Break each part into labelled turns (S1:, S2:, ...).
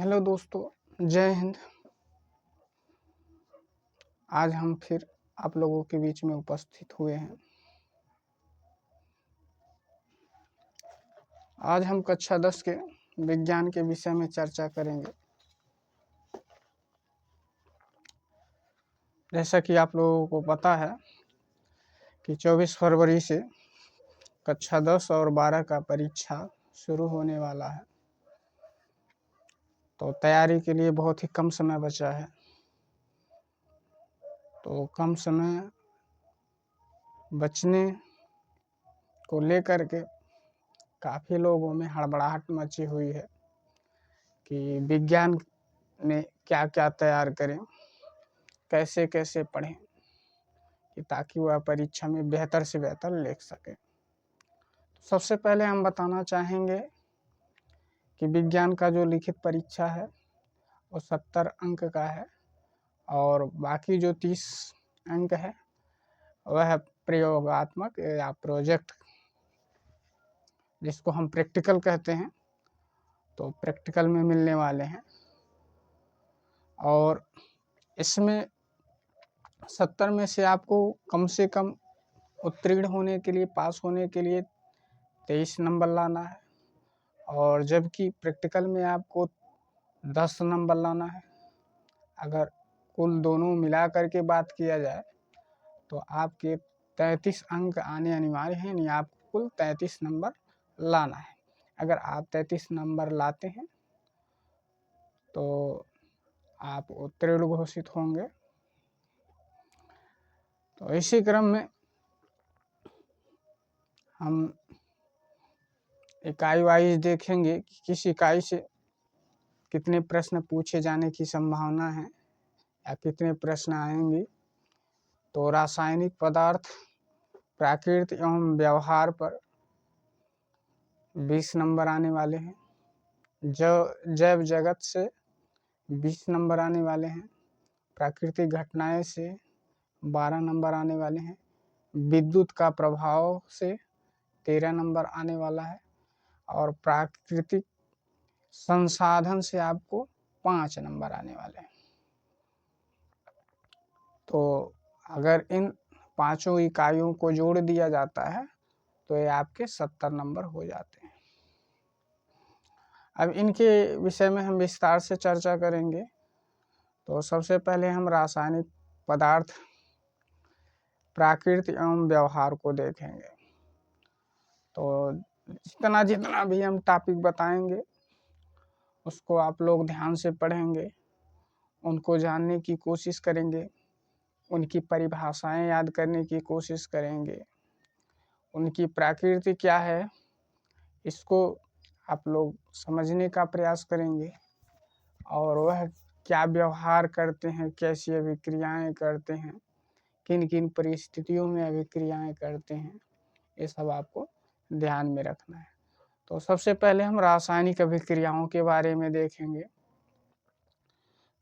S1: Hello दोस्तों, जय हिंद। आज हम फिर आप लोगों के बीच में उपस्थित हुए हैं। आज हम कक्षा 10 के विज्ञान के विषय में चर्चा करेंगे। जैसा कि आप लोगों को पता है कि 24 फरवरी से कक्षा 10 और 12 का परीक्षा शुरू होने वाला है, तो तैयारी के लिए बहुत ही कम समय बचा है। तो कम समय बचने को लेकर के काफ़ी लोगों में हड़बड़ाहट मची हुई है कि विज्ञान में क्या क्या तैयार करें, कैसे कैसे पढ़ें कि ताकि वह परीक्षा में बेहतर से बेहतर लिख सकें। सबसे पहले हम बताना चाहेंगे कि विज्ञान का जो लिखित परीक्षा है वो 70 अंक का है और बाकी जो 30 अंक है वह प्रयोगात्मक या प्रोजेक्ट, जिसको हम प्रैक्टिकल कहते हैं, तो प्रैक्टिकल में मिलने वाले हैं। और इसमें 70 में से आपको कम से कम उत्तीर्ण होने के लिए, पास होने के लिए 23 नंबर लाना है, और जबकि प्रैक्टिकल में आपको 10 नंबर लाना है। अगर कुल दोनों मिला करके बात किया जाए तो आपके 33 अंक आने अनिवार्य हैं, यानी आपको कुल 33 नंबर लाना है। अगर आप 33 नंबर लाते हैं तो आप उत्तीर्ण घोषित होंगे। तो इसी क्रम में हम इकाई वाइज देखेंगे कि किस इकाई से कितने प्रश्न पूछे जाने की संभावना है या कितने प्रश्न आएंगे। तो रासायनिक पदार्थ, प्राकृत एवं व्यवहार पर 20 नंबर आने वाले हैं। जैव जगत से 20 नंबर आने वाले हैं। प्राकृतिक घटनाएं से 12 नंबर आने वाले हैं। विद्युत का प्रभाव से 13 नंबर आने वाला है और प्राकृतिक संसाधन से आपको 5 नंबर आने वाले हैं। तो अगर इन पांचों इकाइयों को जोड़ दिया जाता है तो ये आपके 70 नंबर हो जाते हैं। अब इनके विषय में हम विस्तार से चर्चा करेंगे। तो सबसे पहले हम रासायनिक पदार्थ, प्राकृत एवं व्यवहार को देखेंगे। तो जितना जितना भी हम टॉपिक बताएंगे उसको आप लोग ध्यान से पढ़ेंगे, उनको जानने की कोशिश करेंगे, उनकी परिभाषाएं याद करने की कोशिश करेंगे, उनकी प्रकृति क्या है इसको आप लोग समझने का प्रयास करेंगे, और वह क्या व्यवहार करते हैं, कैसी अभिक्रियाएं करते हैं, किन किन परिस्थितियों में अभिक्रियाएं करते हैं, ये सब आपको ध्यान में रखना है। तो सबसे पहले हम रासायनिक अभिक्रियाओं के बारे में देखेंगे।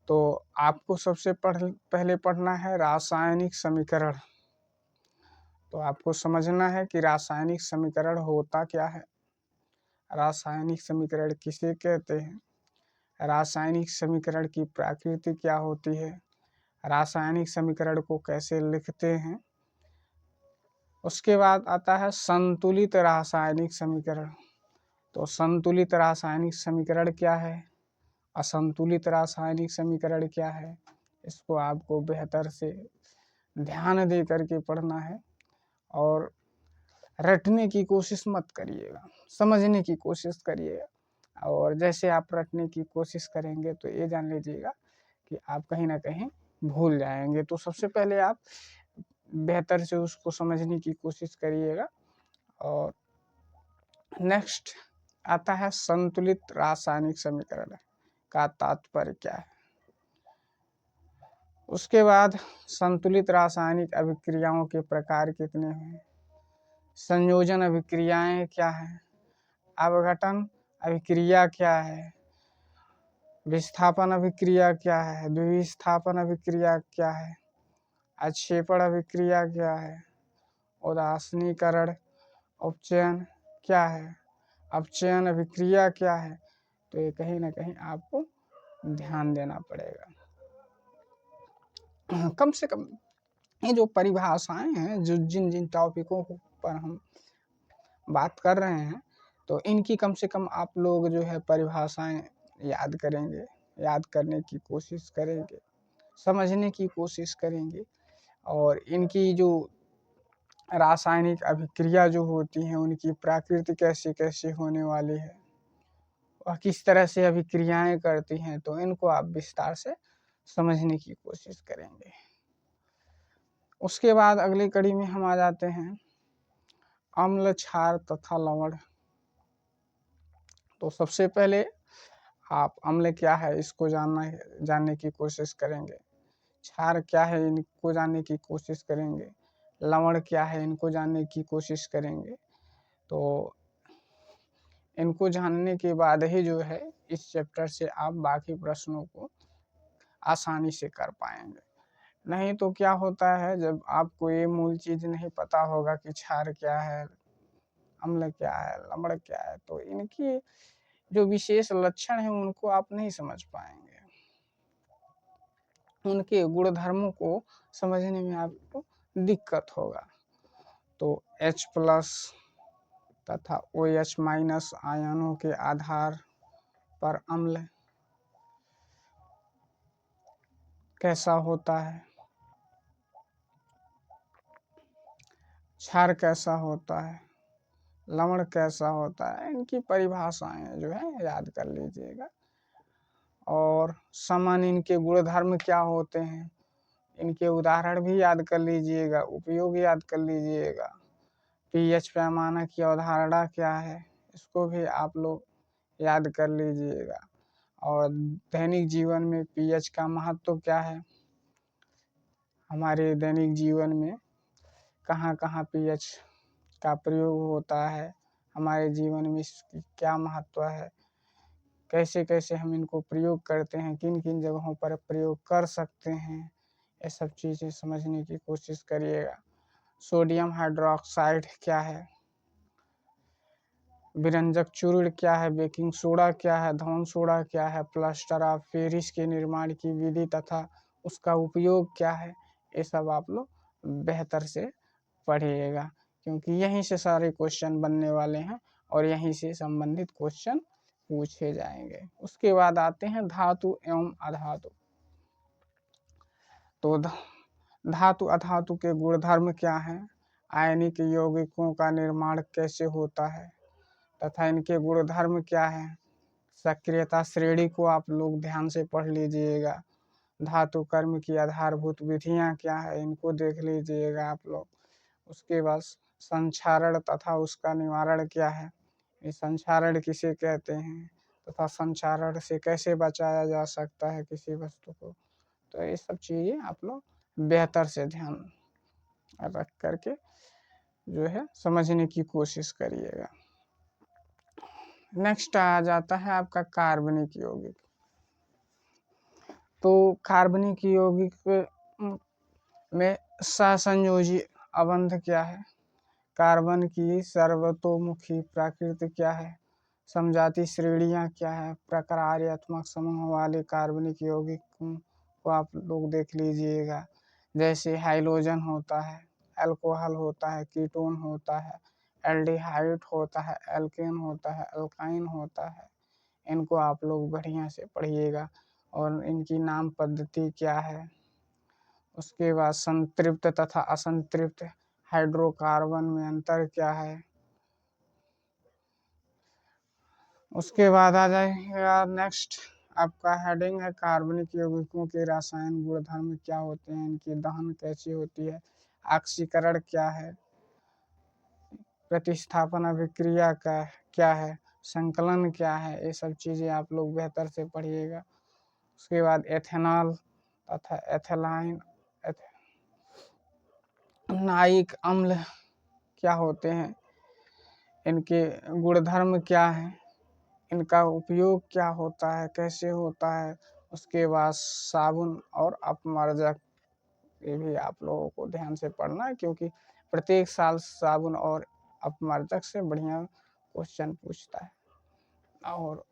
S1: तो आपको सबसे पहले पढ़ना है रासायनिक समीकरण। तो आपको समझना है कि रासायनिक समीकरण होता क्या है, रासायनिक समीकरण किसे कहते हैं, रासायनिक समीकरण की प्रकृति क्या होती है, रासायनिक समीकरण को कैसे लिखते हैं। उसके बाद आता है संतुलित रासायनिक समीकरण। तो संतुलित रासायनिक समीकरण क्या है, असंतुलित रासायनिक समीकरण क्या है, इसको आपको बेहतर से ध्यान दे करके पढ़ना है और रटने की कोशिश मत करिएगा, समझने की कोशिश करिएगा। और जैसे आप रटने की कोशिश करेंगे तो ये जान लीजिएगा कि आप कहीं ना कहीं भूल जाएंगे। तो सबसे पहले आप बेहतर से उसको समझने की कोशिश करिएगा। और नेक्स्ट आता है संतुलित रासायनिक समीकरण का तात्पर्य क्या है। उसके बाद संतुलित रासायनिक अभिक्रियाओं के प्रकार कितने हैं, संयोजन अभिक्रियाएं क्या है, अपघटन अभिक्रिया क्या है, विस्थापन अभिक्रिया क्या है, द्विविस्थापन अभिक्रिया क्या है, अक्षेपण अभिक्रिया क्या है, उदासीनीकरण उपचयन क्या है, अपचयन अभिक्रिया क्या है। तो ये कहीं ना कहीं आपको ध्यान देना पड़ेगा। कम से कम ये जो परिभाषाएं हैं, जो जिन जिन टॉपिकों पर हम बात कर रहे हैं, तो इनकी कम से कम आप लोग जो है परिभाषाएं याद करेंगे, याद करने की कोशिश करेंगे, समझने की कोशिश करेंगे, और इनकी जो रासायनिक अभिक्रिया जो होती हैं उनकी प्रकृति कैसे कैसे होने वाली है, वह किस तरह से अभिक्रियाएं करती हैं, तो इनको आप विस्तार से समझने की कोशिश करेंगे। उसके बाद अगली कड़ी में हम आ जाते हैं अम्ल, क्षार तथा लवण। तो सबसे पहले आप अम्ल क्या है इसको जानने की कोशिश करेंगे, क्षार क्या है इनको जानने की कोशिश करेंगे, लवण क्या है इनको जानने की कोशिश करेंगे। तो इनको जानने के बाद ही जो है इस चैप्टर से आप बाकी प्रश्नों को आसानी से कर पाएंगे। नहीं तो क्या होता है, जब आपको ये मूल चीज़ नहीं पता होगा कि क्षार क्या है, अम्ल क्या है, लवण क्या है, तो इनकी जो विशेष लक्षण है उनको आप नहीं समझ पाएंगे, उनके गुणधर्मों को समझने में आपको दिक्कत होगा। तो H+ तथा OH- आयनों के आधार पर अम्ल कैसा होता है, क्षार कैसा होता है, लवण कैसा होता है, इनकी परिभाषाएं जो है याद कर लीजिएगा। और सामान्य इनके गुणधर्म क्या होते हैं, इनके उदाहरण भी याद कर लीजिएगा, उपयोग याद कर लीजिएगा। पीएच पैमाना की अवधारणा क्या है, इसको भी आप लोग याद कर लीजिएगा। और दैनिक जीवन में पीएच का महत्व क्या है, हमारे दैनिक जीवन में कहाँ कहाँ पीएच का प्रयोग होता है, हमारे जीवन में इसकी क्या महत्व है, कैसे कैसे हम इनको प्रयोग करते हैं, किन किन जगहों पर प्रयोग कर सकते हैं, ये सब चीज़ें समझने की कोशिश करिएगा। सोडियम हाइड्रोक्साइड क्या है, विरंजक चूर्ण क्या है, बेकिंग सोडा क्या है, धवन सोडा क्या है, प्लास्टर ऑफ पेरिस के निर्माण की विधि तथा उसका उपयोग क्या है, ये सब आप लोग बेहतर से पढ़िएगा, क्योंकि यहीं से सारे क्वेश्चन बनने वाले हैं और यहीं से संबंधित क्वेश्चन पूछे जाएंगे। उसके बाद आते हैं धातु एवं अधातु। तो धातु अधातु के गुणधर्म क्या हैं, आयनिक यौगिकों का निर्माण कैसे होता है तथा इनके गुणधर्म क्या है, सक्रियता श्रेणी को आप लोग ध्यान से पढ़ लीजिएगा। धातु कर्म की आधारभूत विधियां क्या है, इनको देख लीजिएगा आप लोग। उसके बाद संक्षारण तथा उसका निवारण क्या है, ये संक्षारण किसे कहते हैं तथा संक्षारण से कैसे बचाया जा सकता है किसी वस्तु को, तो ये सब चीज़ें आप लोग बेहतर से ध्यान रख करके जो है समझने की कोशिश करिएगा। नेक्स्ट आ जाता है आपका कार्बनिक यौगिक। तो कार्बनिक यौगिक में सहसंयोजी अबंध क्या है, कार्बन की सर्वतोमुखी प्रकृति क्या है, समजाती श्रेणियां क्या है, प्रकार्यात्मक समूह वाले कार्बनिक यौगिकों को आप लोग देख लीजिएगा। जैसे हाइड्रोजन होता है, अल्कोहल होता है, कीटोन होता है, एल्डिहाइड होता है, एल्केन होता है, अल्काइन होता है, इनको आप लोग बढ़िया से पढ़िएगा और इनकी नाम पद्धति क्या है। उसके बाद संतृप्त तथा असंतृप्त हाइड्रोकार्बन में अंतर क्या है। उसके बाद आ जाएगा नेक्स्ट आपका हेडिंग है कार्बनिक यौगिकों के रासायनिक गुणधर्म क्या होते हैं, इनकी दहन कैसी होती है, ऑक्सीकरण क्या है, प्रतिस्थापन अभिक्रिया का क्या है, संकलन क्या है, ये सब चीज़ें आप लोग बेहतर से पढ़िएगा। उसके बाद एथेनॉल तथा एथिलाइन नाइक अम्ल क्या होते हैं, इनके गुणधर्म क्या हैं, इनका उपयोग क्या होता है, कैसे होता है। उसके बाद साबुन और अपमार्जक, ये भी आप लोगों को ध्यान से पढ़ना है, क्योंकि प्रत्येक साल साबुन और अपमार्जक से बढ़िया क्वेश्चन पूछता है। और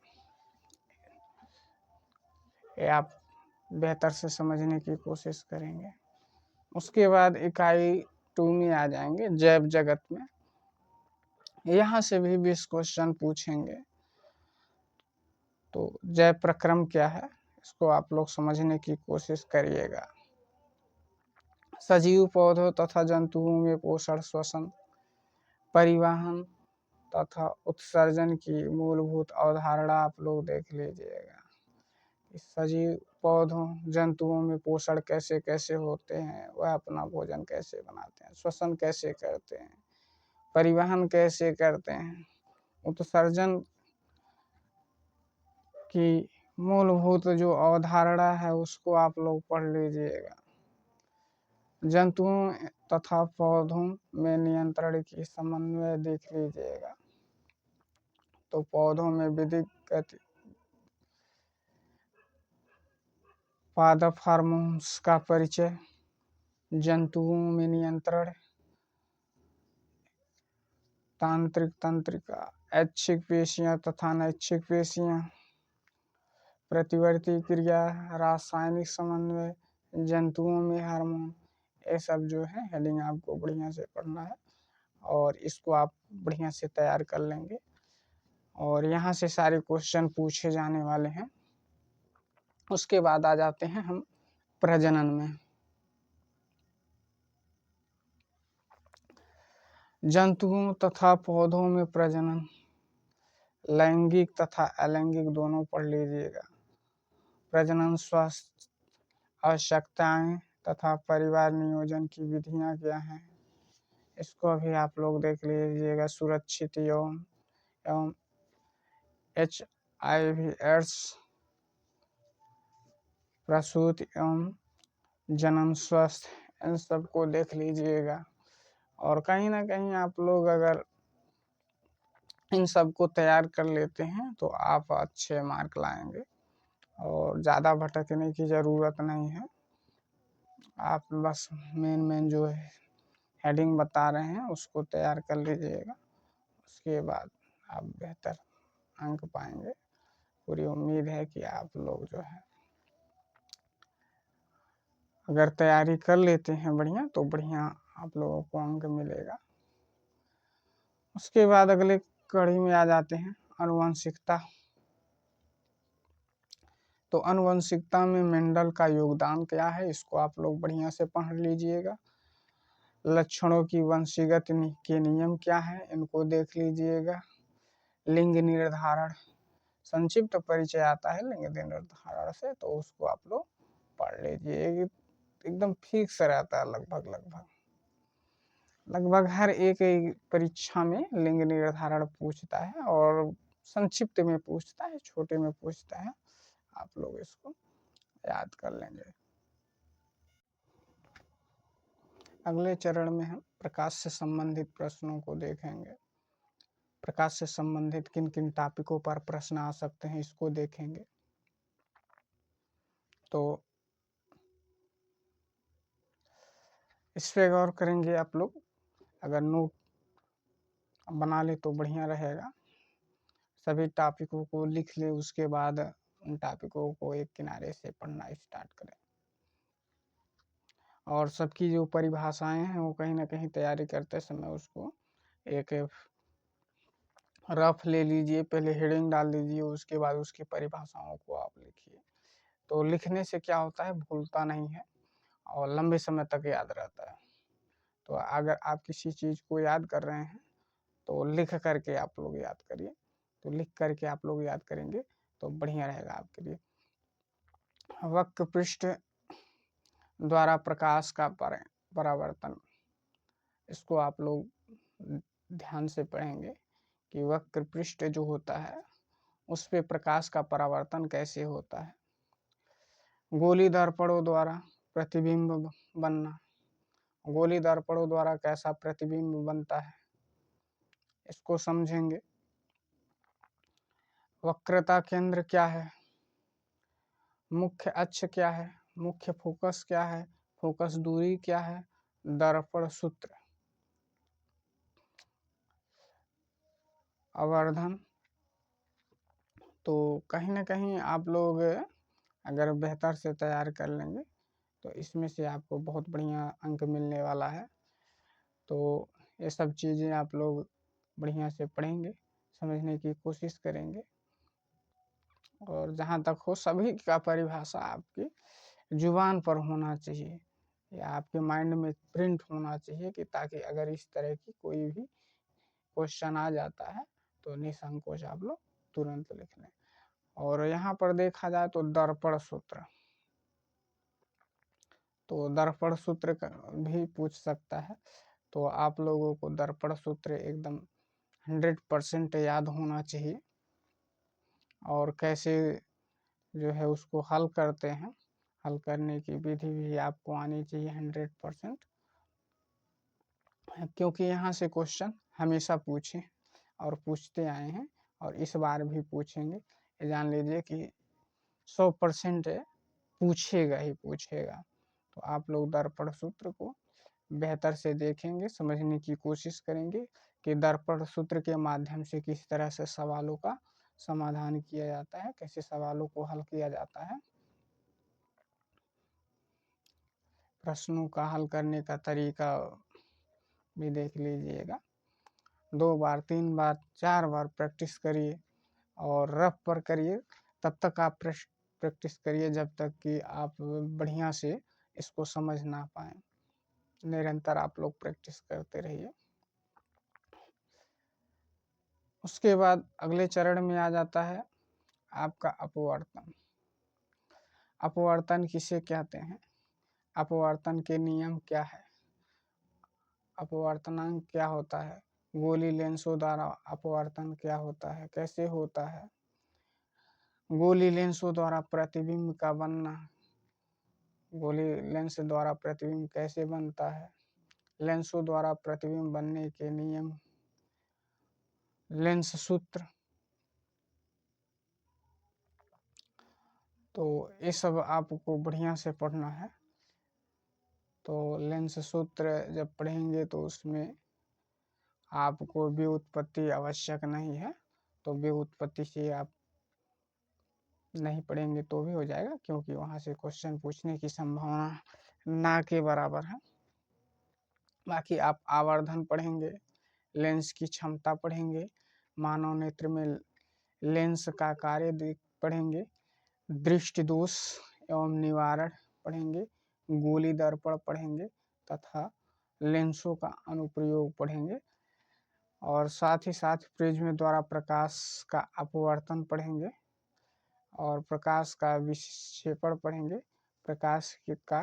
S1: ये आप बेहतर से समझने की कोशिश करेंगे। उसके बाद इकाई 2 में आ जाएंगे, जैव जगत में। यहाँ से भी 20 क्वेश्चन पूछेंगे। तो जैव प्रक्रम क्या है, इसको आप लोग समझने की कोशिश करिएगा। सजीव पौधों तथा जंतुओं में पोषण, श्वसन, परिवहन तथा उत्सर्जन की मूलभूत अवधारणा आप लोग देख लीजिएगा। सजीव पौधों जंतुओं में पोषण कैसे कैसे होते हैं, वह अपना भोजन कैसे बनाते हैं, श्वसन कैसे करते हैं, परिवहन कैसे करते हैं, उत्सर्जन की मूलभूत जो अवधारणा है उसको आप लोग पढ़ लीजिएगा। जंतुओं तथा पौधों में नियंत्रण की समन्वय देख लीजिएगा। तो पौधों में विधिक गति, पादप हार्मोन्स का परिचय, जंतुओं में नियंत्रण, तांत्रिक तंत्रिका, ऐच्छिक पेशियां तथा नैच्छिक पेशियां, प्रतिवर्ती क्रिया, रासायनिक समन्वय, जंतुओं में हार्मोन, ये सब जो है हेडिंग आपको बढ़िया से पढ़ना है और इसको आप बढ़िया से तैयार कर लेंगे। और यहाँ से सारे क्वेश्चन पूछे जाने वाले हैं। उसके बाद आ जाते हैं हम प्रजनन में। जंतुओं तथा पौधों में प्रजनन, लैंगिक तथा अलैंगिक दोनों पढ़ लीजिएगा। प्रजनन स्वास्थ्य, आवश्यकताएं तथा परिवार नियोजन की विधियां क्या हैं, इसको भी आप लोग देख लीजिएगा। सुरक्षित एवं HIV एड्स, प्रसूति एवं जन्म स्वास्थ्य, इन सबको देख लीजिएगा। और कहीं ना कहीं आप लोग अगर इन सब को तैयार कर लेते हैं तो आप अच्छे मार्क लाएंगे और ज़्यादा भटकने की ज़रूरत नहीं है। आप बस मेन जो है हेडिंग बता रहे हैं उसको तैयार कर लीजिएगा। उसके बाद आप बेहतर अंक पाएंगे। पूरी उम्मीद है कि आप लोग जो है अगर तैयारी कर लेते हैं बढ़िया तो बढ़िया आप लोगों को अंक मिलेगा। उसके बाद अगले कड़ी में आ जाते हैं आनुवंशिकता। तो आनुवंशिकता में मेंडल का योगदान क्या है, इसको आप लोग बढ़िया से पढ़ लीजिएगा। लक्षणों की वंशीगत के नियम क्या है, इनको देख लीजिएगा। लिंग निर्धारण, संक्षिप्त परिचय आता है लिंग निर्धारण से, तो उसको आप लोग पढ़ लीजिए। एकदम फिक्स रहता है, लगभग हर एक परीक्षा में लिंग निर्धारण पूछता है और संक्षिप्त में पूछता है, छोटे में पूछता है। आप लोग इसको याद कर लेंगे। अगले चरण में हम प्रकाश से संबंधित प्रश्नों को देखेंगे। प्रकाश से संबंधित किन किन टॉपिकों पर प्रश्न आ सकते हैं इसको देखेंगे। तो इस पे गौर करेंगे आप लोग। अगर नोट बना ले तो बढ़िया रहेगा। सभी टॉपिकों को लिख ले, उसके बाद उन टॉपिकों को एक किनारे से पढ़ना स्टार्ट करें। और सबकी जो परिभाषाएं हैं वो कहीं ना कहीं तैयारी करते समय उसको एक रफ ले लीजिए, पहले हेडिंग डाल दीजिए, उसके बाद उसकी परिभाषाओं को आप लिखिए। तो लिखने से क्या होता है, भूलता नहीं है और लंबे समय तक याद रहता है। तो अगर आप किसी चीज़ को याद कर रहे हैं तो लिख करके आप लोग याद करिए। तो लिख करके आप लोग याद करेंगे तो बढ़िया रहेगा आपके लिए। वक्र पृष्ठ द्वारा प्रकाश का परावर्तन, इसको आप लोग ध्यान से पढ़ेंगे कि वक्र पृष्ठ जो होता है उस पे प्रकाश का परावर्तन कैसे होता है। गोली दर्पणों द्वारा प्रतिबिंब बनना, गोली दर्पणों द्वारा कैसा प्रतिबिंब बनता है इसको समझेंगे। वक्रता केंद्र क्या है, मुख्य अक्ष क्या है, मुख्य फोकस क्या है, फोकस दूरी क्या है, दर्पण सूत्र, आवर्धन। तो कहीं ना कहीं आप लोग अगर बेहतर से तैयार कर लेंगे तो इसमें से आपको बहुत बढ़िया अंक मिलने वाला है। तो ये सब चीज़ें आप लोग बढ़िया से पढ़ेंगे, समझने की कोशिश करेंगे, और जहाँ तक हो सभी का परिभाषा आपकी जुबान पर होना चाहिए या आपके माइंड में प्रिंट होना चाहिए, कि ताकि अगर इस तरह की कोई भी क्वेश्चन आ जाता है तो निसंकोच आप लोग तुरंत लिख लें। और यहाँ पर देखा जाए तो दर्पण सूत्र, तो दर्पण सूत्र भी पूछ सकता है। तो आप लोगों को दर्पण सूत्र एकदम 100% याद होना चाहिए, और कैसे जो है उसको हल करते हैं, हल करने की विधि भी आपको आनी चाहिए 100%, क्योंकि यहाँ से क्वेश्चन हमेशा पूछे और पूछते आए हैं और इस बार भी पूछेंगे। ये जान लीजिए कि 100% पूछेगा ही पूछेगा। तो आप लोग दर्पण सूत्र को बेहतर से देखेंगे, समझने की कोशिश करेंगे कि दर्पण सूत्र के माध्यम से किस तरह से सवालों का समाधान किया जाता है, कैसे सवालों को हल किया जाता है। प्रश्नों का हल करने का तरीका भी देख लीजिएगा। 2 बार 3 बार 4 बार प्रैक्टिस करिए और रफ पर करिए, तब तक आप प्रैक्टिस करिए जब तक कि आप बढ़िया से इसको समझ ना पाए। निरंतर आप लोग प्रैक्टिस करते रहिए। उसके बाद अगले चरण में आ जाता है आपका अपवर्तन। अपवर्तन किसे कहते हैं, अपवर्तन के नियम क्या है, अपवर्तनांक क्या होता है, गोली लेंसों द्वारा अपवर्तन क्या होता है, कैसे होता है, गोली लेंसों द्वारा प्रतिबिंब का बनना, गोली लेंस द्वारा प्रतिबिंब कैसे बनता है, लेंसों द्वारा प्रतिबिंब बनने के नियम, लेंस सूत्र। तो ये सब आपको बढ़िया से पढ़ना है। तो लेंस सूत्र जब पढ़ेंगे तो उसमें आपको व्युत्पत्ति आवश्यक नहीं है, तो व्युत्पत्ति से आप नहीं पढ़ेंगे तो भी हो जाएगा, क्योंकि वहाँ से क्वेश्चन पूछने की संभावना ना के बराबर है। बाकी आप आवर्धन पढ़ेंगे, लेंस की क्षमता पढ़ेंगे, मानव नेत्र में लेंस का कार्य पढ़ेंगे, दृष्टि दोष एवं निवारण पढ़ेंगे, गोली दर्पण पढ़ेंगे तथा लेंसों का अनुप्रयोग पढ़ेंगे, और साथ ही साथ प्रिज्म द्वारा प्रकाश का अपवर्तन पढ़ेंगे और प्रकाश का विक्षेपण पढ़ेंगे, प्रकाश का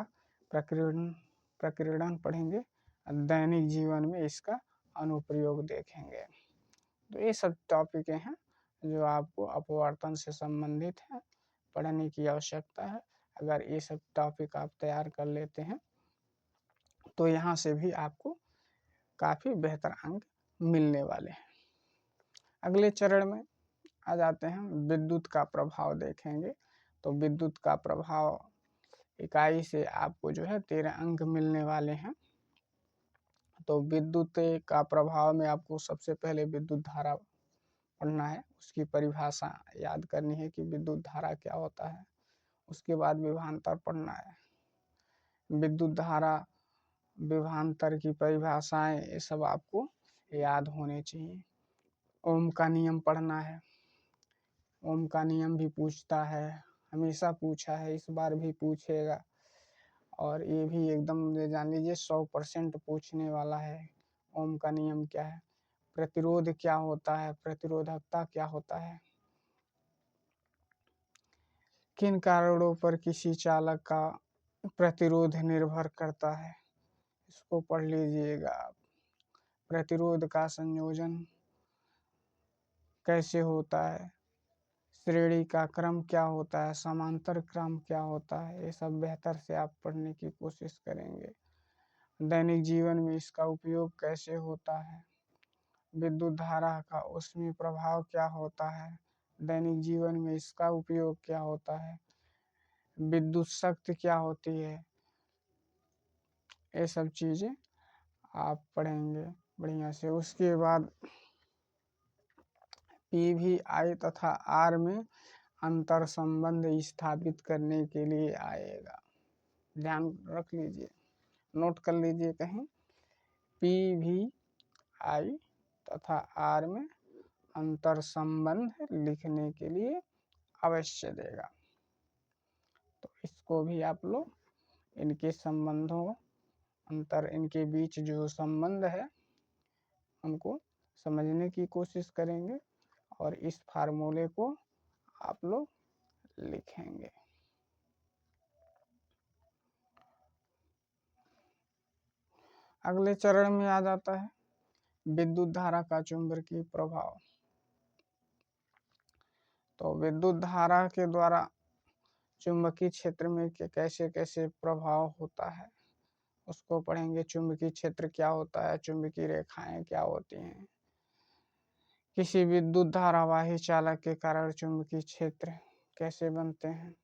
S1: प्रकीर्णन पढ़ेंगे, दैनिक जीवन में इसका अनुप्रयोग देखेंगे। तो ये सब टॉपिक हैं जो आपको अपवर्तन से संबंधित है, पढ़ने की आवश्यकता है। अगर ये सब टॉपिक आप तैयार कर लेते हैं तो यहाँ से भी आपको काफ़ी बेहतर अंक मिलने वाले हैं। अगले चरण में आ जाते हैं, विद्युत का प्रभाव देखेंगे। तो विद्युत का प्रभाव इकाई से आपको जो है 13 अंक मिलने वाले हैं। तो विद्युत का प्रभाव में आपको सबसे पहले विद्युत धारा पढ़ना है, उसकी परिभाषा याद करनी है कि विद्युत धारा क्या होता है। उसके बाद विभवांतर पढ़ना है, विद्युत धारा विभवांतर की परिभाषाएं ये सब आपको याद होने चाहिए। ओम का नियम पढ़ना है, ओम का नियम भी पूछता है, हमेशा पूछा है, इस बार भी पूछेगा, और ये भी एकदम जान लीजिए 100% पूछने वाला है। ओम का नियम क्या है, प्रतिरोध क्या होता है, प्रतिरोधकता क्या होता है, किन कारणों पर किसी चालक का प्रतिरोध निर्भर करता है, इसको पढ़ लीजिएगा आप। प्रतिरोध का संयोजन कैसे होता है, श्रेणी का क्रम क्या होता है, समांतर क्रम क्या होता है, ये सब बेहतर से आप पढ़ने की कोशिश करेंगे। दैनिक जीवन में इसका उपयोग कैसे होता है, विद्युत धारा का उसमें प्रभाव क्या होता है, दैनिक जीवन में इसका उपयोग क्या होता है, विद्युत शक्ति क्या होती है, ये सब चीज़ें आप पढ़ेंगे बढ़िया से। उसके बाद PVI तथा R में अंतर संबंध स्थापित करने के लिए आएगा। ध्यान रख लीजिए, नोट कर लीजिए कहीं, PVI तथा R में अंतर संबंध लिखने के लिए अवश्य देगा। तो इसको भी आप लोग इनके संबंधों, अंतर, इनके बीच जो संबंध है उनको समझने की कोशिश करेंगे और इस फार्मूले को आप लोग लिखेंगे। अगले चरण में आ जाता है विद्युत धारा का चुंबकीय प्रभाव। तो विद्युत धारा के द्वारा चुंबकीय क्षेत्र में कैसे कैसे प्रभाव होता है उसको पढ़ेंगे। चुंबकीय क्षेत्र क्या होता है, चुंबकीय रेखाएं क्या होती हैं, किसी विद्युत धारावाही चालक के कारण चुंबकीय क्षेत्र कैसे बनते हैं,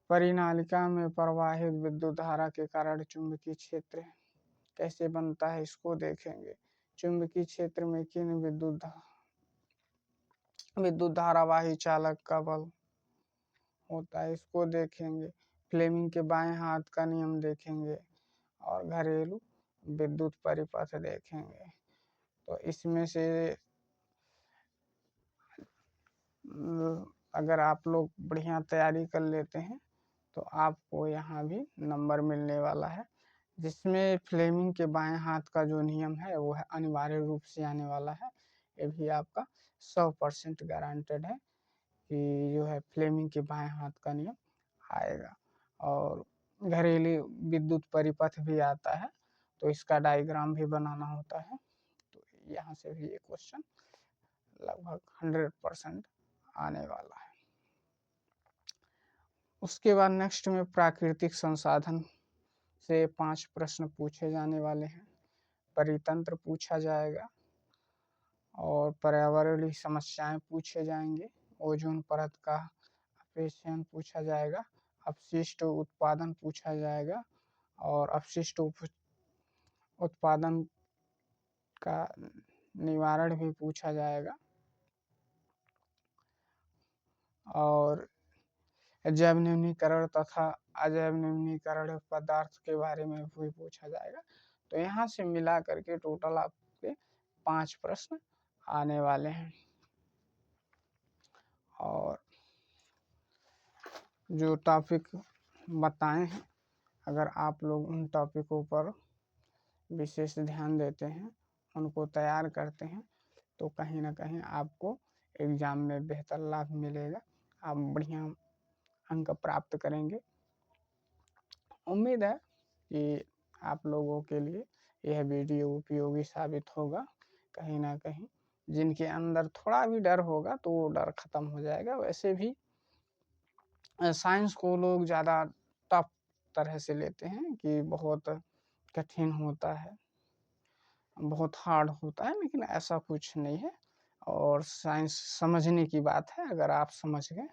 S1: परिनालिका में प्रवाहित विद्युत धारा के कारण चुंबकीय क्षेत्र कैसे बनता है इसको देखेंगे। चुंबकीय क्षेत्र में किन विद्युत धारावाही चालक का बल होता है इसको देखेंगे। फ्लेमिंग के बाएं हाथ का नियम देखेंगे और घरेलू विद्युत परिपथ देखेंगे। तो इसमें से अगर आप लोग बढ़िया तैयारी कर लेते हैं तो आपको यहाँ भी नंबर मिलने वाला है। जिसमें फ्लेमिंग के बाएं हाथ का जो नियम है वो है अनिवार्य रूप से आने वाला है। ये भी आपका 100% गारंटेड है कि जो है फ्लेमिंग के बाएं हाथ का नियम आएगा। और घरेलू विद्युत परिपथ भी आता है, तो इसका डायग्राम भी बनाना होता है। तो यहाँ से भी ये क्वेश्चन लगभग 100% आने वाला है। उसके बाद नेक्स्ट में प्राकृतिक संसाधन से 5 प्रश्न पूछे जाने वाले हैं। परितंत्र पूछा जाएगा और पर्यावरणीय समस्याएं पूछे जाएंगे। ओजोन परत का अपक्षय पूछा जाएगा, अपशिष्ट उत्पादन पूछा जाएगा और अपशिष्ट उत्पादन का निवारण भी पूछा जाएगा और जैव न्यूनीकरण तथा अजैव न्यूनीकरण पदार्थ के बारे में भी पूछा जाएगा। तो यहाँ से मिला करके टोटल आपके 5 प्रश्न आने वाले हैं। और जो टॉपिक बताए हैं, अगर आप लोग उन टॉपिकों पर विशेष ध्यान देते हैं, उनको तैयार करते हैं, तो कहीं ना कहीं आपको एग्ज़ाम में बेहतर लाभ मिलेगा, आप बढ़िया अंक प्राप्त करेंगे। उम्मीद है कि आप लोगों के लिए यह वीडियो उपयोगी साबित होगा। कहीं ना कहीं जिनके अंदर थोड़ा भी डर होगा तो वो डर खत्म हो जाएगा। वैसे भी साइंस को लोग ज़्यादा टफ तरह से लेते हैं कि बहुत कठिन होता है, बहुत हार्ड होता है, लेकिन ऐसा कुछ नहीं है। और साइंस समझने की बात है, अगर आप समझ गए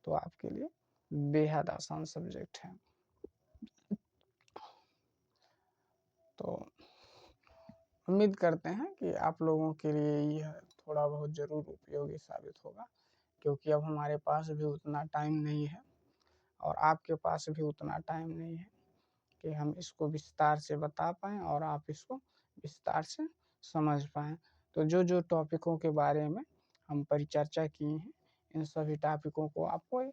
S1: तो आपके लिए बेहद आसान सब्जेक्ट है। तो उम्मीद करते हैं कि आप लोगों के लिए यह थोड़ा बहुत ज़रूर उपयोगी साबित होगा, क्योंकि अब हमारे पास भी उतना टाइम नहीं है और आपके पास भी उतना टाइम नहीं है कि हम इसको विस्तार से बता पाएँ और आप इसको विस्तार से समझ पाएँ। तो जो जो टॉपिकों के बारे में हम परिचर्चा किए हैं, इन सभी टॉपिकों को आपको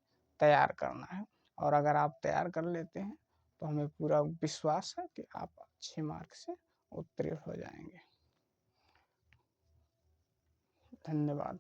S1: तैयार करना है और अगर आप तैयार कर लेते हैं तो हमें पूरा विश्वास है कि आप अच्छे मार्क से उत्तीर्ण हो जाएंगे। धन्यवाद।